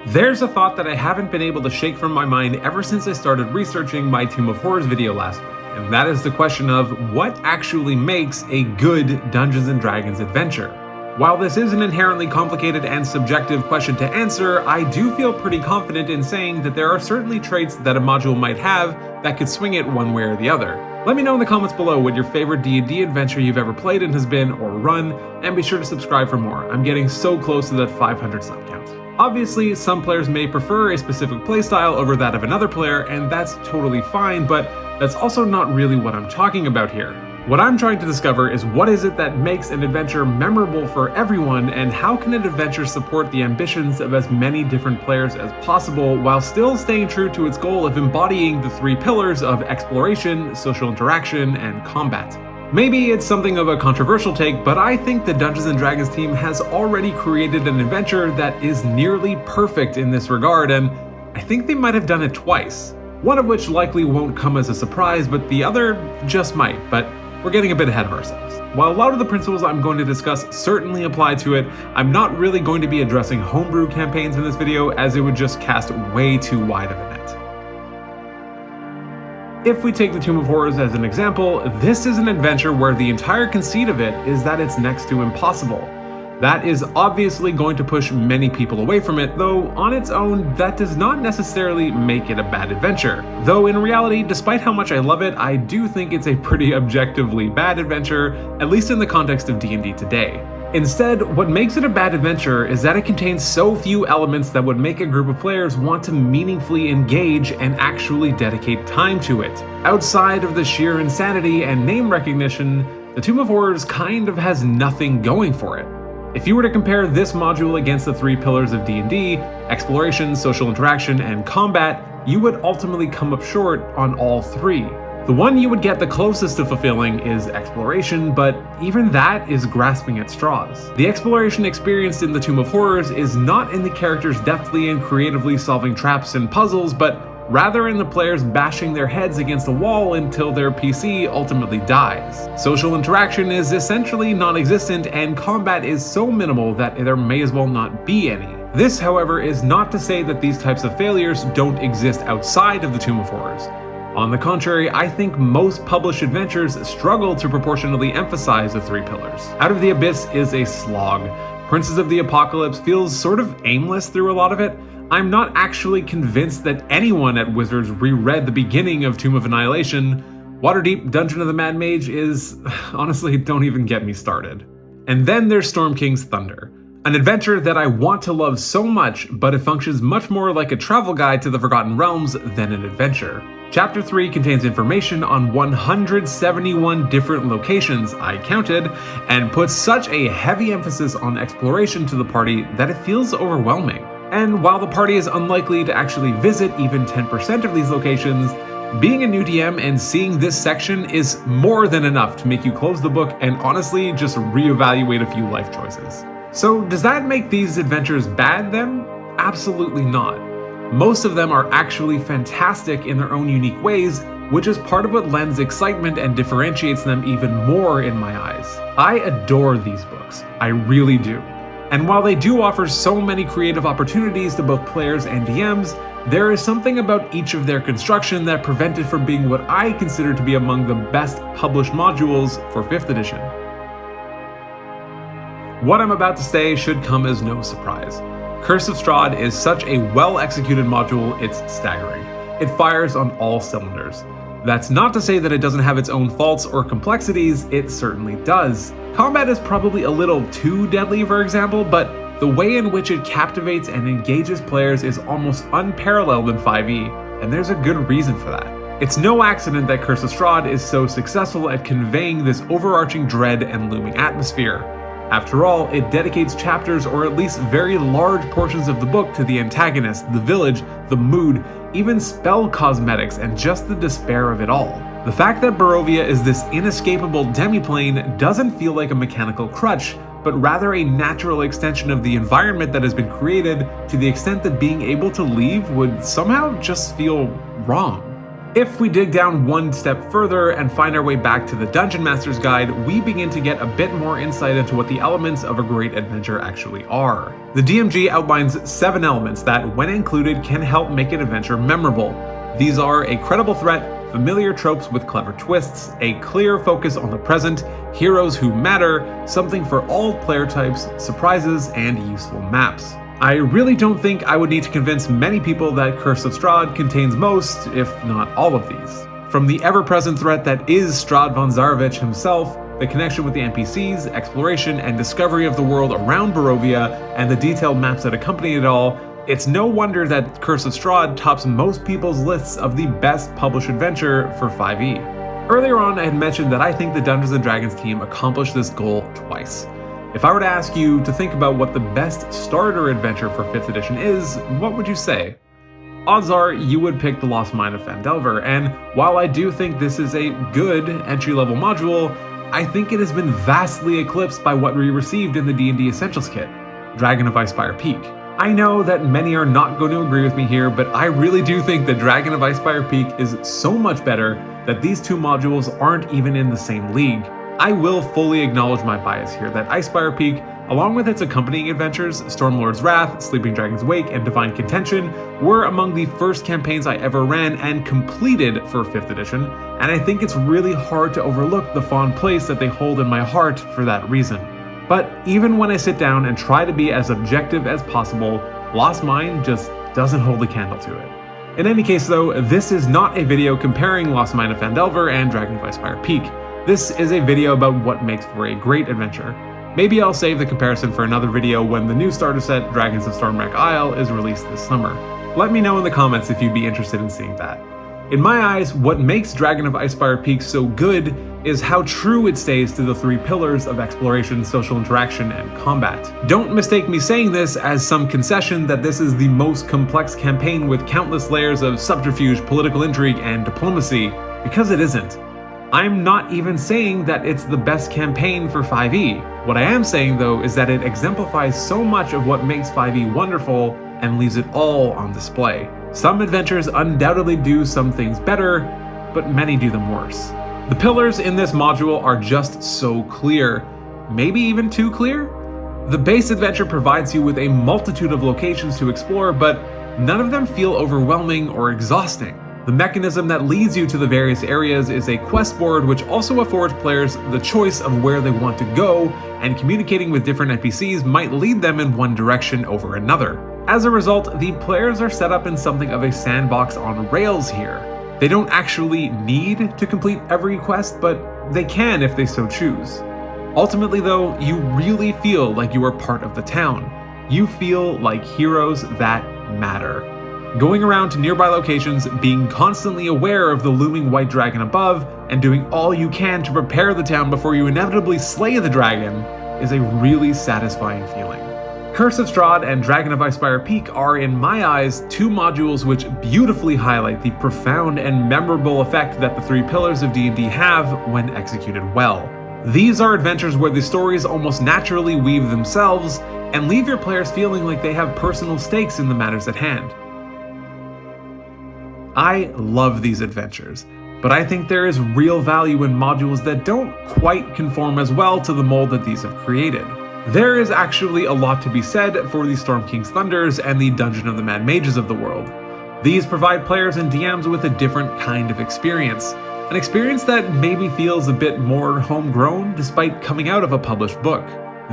There's a thought that I haven't been able to shake from my mind ever since I started researching my Tomb of Horrors video last week, and that is the question of what actually makes a good Dungeons & Dragons adventure. While this is an inherently complicated and subjective question to answer, I do feel pretty confident in saying that there are certainly traits that a module might have that could swing it one way or the other. Let me know in the comments below what your favorite D&D adventure you've ever played in has been or run, and be sure to subscribe for more. I'm getting so close to that 500 sub count. Obviously, some players may prefer a specific playstyle over that of another player, and that's totally fine, but that's also not really what I'm talking about here. What I'm trying to discover is what is it that makes an adventure memorable for everyone, and how can an adventure support the ambitions of as many different players as possible while still staying true to its goal of embodying the three pillars of exploration, social interaction, and combat. Maybe it's something of a controversial take, but I think the Dungeons & Dragons team has already created an adventure that is nearly perfect in this regard, and I think they might have done it twice. One of which likely won't come as a surprise, but the other just might, but we're getting a bit ahead of ourselves. While a lot of the principles I'm going to discuss certainly apply to it, I'm not really going to be addressing homebrew campaigns in this video, as it would just cast way too wide of a net. If we take the Tomb of Horrors as an example, this is an adventure where the entire conceit of it is that it's next to impossible. That is obviously going to push many people away from it, though on its own, that does not necessarily make it a bad adventure. Though in reality, despite how much I love it, I do think it's a pretty objectively bad adventure, at least in the context of D&D today. Instead, what makes it a bad adventure is that it contains so few elements that would make a group of players want to meaningfully engage and actually dedicate time to it. Outside of the sheer insanity and name recognition, the Tomb of Horrors kind of has nothing going for it. If you were to compare this module against the three pillars of D&D, exploration, social interaction, and combat, you would ultimately come up short on all three. The one you would get the closest to fulfilling is exploration, but even that is grasping at straws. The exploration experienced in the Tomb of Horrors is not in the characters deftly and creatively solving traps and puzzles, but rather in the players bashing their heads against a wall until their PC ultimately dies. Social interaction is essentially non-existent, and combat is so minimal that there may as well not be any. This, however, is not to say that these types of failures don't exist outside of the Tomb of Horrors. On the contrary, I think most published adventures struggle to proportionally emphasize the three pillars. Out of the Abyss is a slog. Princes of the Apocalypse feels sort of aimless through a lot of it. I'm not actually convinced that anyone at Wizards reread the beginning of Tomb of Annihilation. Waterdeep Dungeon of the Mad Mage is, honestly, don't even get me started. And then there's Storm King's Thunder, an adventure that I want to love so much, but it functions much more like a travel guide to the Forgotten Realms than an adventure. Chapter 3 contains information on 171 different locations, I counted, and puts such a heavy emphasis on exploration to the party that it feels overwhelming. And while the party is unlikely to actually visit even 10% of these locations, being a new DM and seeing this section is more than enough to make you close the book and honestly just reevaluate a few life choices. So does that make these adventures bad then? Absolutely not. Most of them are actually fantastic in their own unique ways, which is part of what lends excitement and differentiates them even more in my eyes. I adore these books, I really do. And while they do offer so many creative opportunities to both players and DMs, there is something about each of their construction that prevent it from being what I consider to be among the best published modules for 5th edition. What I'm about to say should come as no surprise. Curse of Strahd is such a well-executed module, it's staggering. It fires on all cylinders. That's not to say that it doesn't have its own faults or complexities, it certainly does. Combat is probably a little too deadly, for example, but the way in which it captivates and engages players is almost unparalleled in 5e, and there's a good reason for that. It's no accident that Curse of Strahd is so successful at conveying this overarching dread and looming atmosphere. After all, it dedicates chapters or at least very large portions of the book to the antagonist, the village, the mood, even spell cosmetics, and just the despair of it all. The fact that Barovia is this inescapable demiplane doesn't feel like a mechanical crutch, but rather a natural extension of the environment that has been created, to the extent that being able to leave would somehow just feel wrong. If we dig down one step further and find our way back to the Dungeon Master's Guide, we begin to get a bit more insight into what the elements of a great adventure actually are. The DMG outlines 7 elements that, when included, can help make an adventure memorable. These are a credible threat, familiar tropes with clever twists, a clear focus on the present, heroes who matter, something for all player types, surprises, and useful maps. I really don't think I would need to convince many people that Curse of Strahd contains most, if not all of these. From the ever-present threat that is Strahd von Zarovich himself, the connection with the NPCs, exploration, and discovery of the world around Barovia, and the detailed maps that accompany it all, it's no wonder that Curse of Strahd tops most people's lists of the best published adventure for 5e. Earlier on, I had mentioned that I think the Dungeons & Dragons team accomplished this goal twice. If I were to ask you to think about what the best starter adventure for 5th edition is, what would you say? Odds are you would pick The Lost Mine of Phandelver, and while I do think this is a good entry-level module, I think it has been vastly eclipsed by what we received in the D&D Essentials Kit, Dragon of ICESPIRE Peak. I know that many are not going to agree with me here, but I really do think that Dragon of ICESPIRE Peak is so much better that these two modules aren't even in the same league. I will fully acknowledge my bias here that ICESPIRE Peak, along with its accompanying adventures, Stormlord's Wrath, Sleeping Dragon's Wake, and Divine Contention, were among the first campaigns I ever ran and completed for 5th edition, and I think it's really hard to overlook the fond place that they hold in my heart for that reason. But even when I sit down and try to be as objective as possible, Lost Mine just doesn't hold a candle to it. In any case though, this is not a video comparing Lost Mine of Phandelver and Dragon of ICESPIRE Peak. This is a video about what makes for a great adventure. Maybe I'll save the comparison for another video when the new starter set, Dragons of Stormwreck Isle, is released this summer. Let me know in the comments if you'd be interested in seeing that. In my eyes, what makes Dragon of ICESPIRE Peak so good is how true it stays to the 3 pillars of exploration, social interaction, and combat. Don't mistake me saying this as some concession that this is the most complex campaign with countless layers of subterfuge, political intrigue, and diplomacy, because it isn't. I'm not even saying that it's the best campaign for 5e. What I am saying though is that it exemplifies so much of what makes 5e wonderful and leaves it all on display. Some adventures undoubtedly do some things better, but many do them worse. The pillars in this module are just so clear, maybe even too clear? The base adventure provides you with a multitude of locations to explore, but none of them feel overwhelming or exhausting. The mechanism that leads you to the various areas is a quest board which also affords players the choice of where they want to go, and communicating with different NPCs might lead them in one direction over another. As a result, the players are set up in something of a sandbox on rails here. They don't actually need to complete every quest, but they can if they so choose. Ultimately though, you really feel like you are part of the town. You feel like heroes that matter. Going around to nearby locations, being constantly aware of the looming white dragon above, and doing all you can to prepare the town before you inevitably slay the dragon is a really satisfying feeling. Curse of Strahd and Dragon of ICESPIRE Peak are, in my eyes, 2 modules which beautifully highlight the profound and memorable effect that the 3 pillars of D&D have when executed well. These are adventures where the stories almost naturally weave themselves and leave your players feeling like they have personal stakes in the matters at hand. I love these adventures, but I think there is real value in modules that don't quite conform as well to the mold that these have created. There is actually a lot to be said for the Storm King's Thunders and the Dungeon of the Mad Mages of the world. These provide players and DMs with a different kind of experience, an experience that maybe feels a bit more homegrown despite coming out of a published book.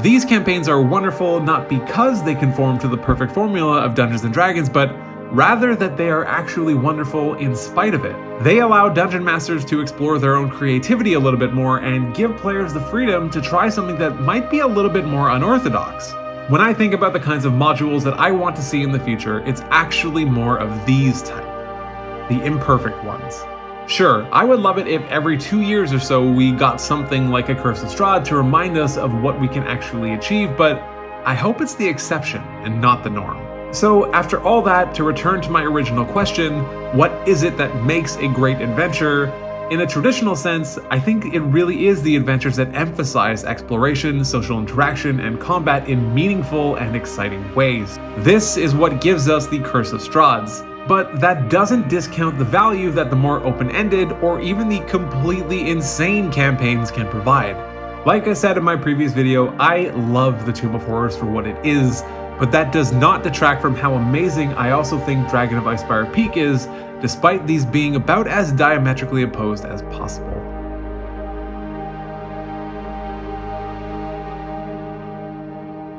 These campaigns are wonderful not because they conform to the perfect formula of Dungeons & Dragons, but rather that they are actually wonderful in spite of it. They allow dungeon masters to explore their own creativity a little bit more and give players the freedom to try something that might be a little bit more unorthodox. When I think about the kinds of modules that I want to see in the future, it's actually more of these type, the imperfect ones. Sure, I would love it if every 2 years or so we got something like a Curse of Strahd to remind us of what we can actually achieve, but I hope it's the exception and not the norm. So after all that, to return to my original question, what is it that makes a great adventure? In a traditional sense, I think it really is the adventures that emphasize exploration, social interaction, and combat in meaningful and exciting ways. This is what gives us the Curse of Strahds. But that doesn't discount the value that the more open-ended or even the completely insane campaigns can provide. Like I said in my previous video, I love the Tomb of Horrors for what it is, but that does not detract from how amazing I also think Dragon of Icespire Peak is, despite these being about as diametrically opposed as possible.